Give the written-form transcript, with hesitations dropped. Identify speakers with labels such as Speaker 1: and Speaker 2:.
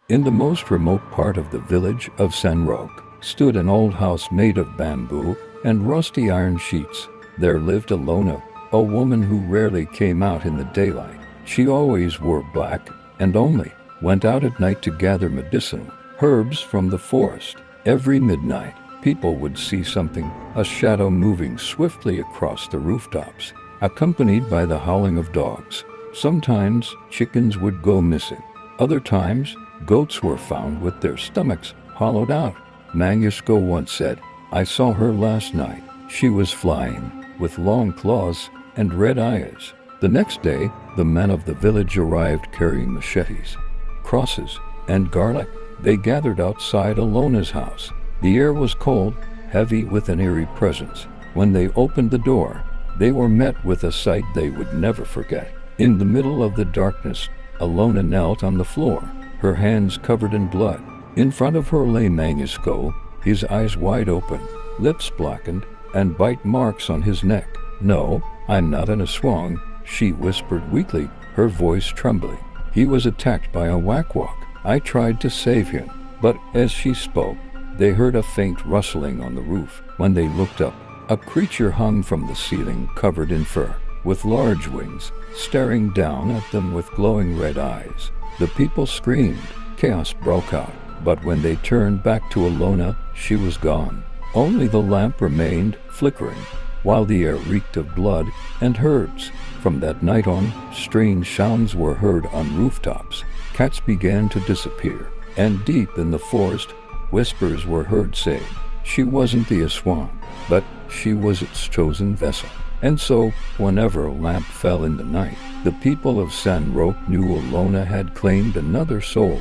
Speaker 1: In the most remote part of the village of San Roque stood an old house made of bamboo and rusty iron sheets. There lived Alona, a woman who rarely came out in the daylight. She always wore black and only went out at night to gather medicinal herbs from the forest. Every midnight, people would see something, a shadow moving swiftly across the rooftops, accompanied by the howling of dogs. Sometimes chickens would go missing. Other times, goats were found with their stomachs hollowed out. Manusco once said, "I saw her last night. She was flying, with long claws and red eyes." The next day, the men of the village arrived carrying machetes, crosses, and garlic. They gathered outside Alona's house. The air was cold, heavy with an eerie presence. When they opened the door, they were met with a sight they would never forget. In the middle of the darkness, Alona knelt on the floor, her hands covered in blood. In front of her lay Manusco, his eyes wide open, lips blackened, and bite marks on his neck. "No, I'm not an Aswang," she whispered weakly, her voice trembling. "He was attacked by a Wakwak. I tried to save him." But as she spoke, they heard a faint rustling on the roof. When they looked up, a creature hung from the ceiling covered in fur, with large wings, staring down at them with glowing red eyes. The people screamed. Chaos broke out, but when they turned back to Alona, she was gone. Only the lamp remained, flickering, while the air reeked of blood and herbs. From that night on, strange sounds were heard on rooftops. Cats began to disappear, and deep in the forest, whispers were heard saying, "She wasn't the Aswang, but she was its chosen vessel." And so, whenever a lamp fell in the night, the people of San Roque knew Alona had claimed another soul.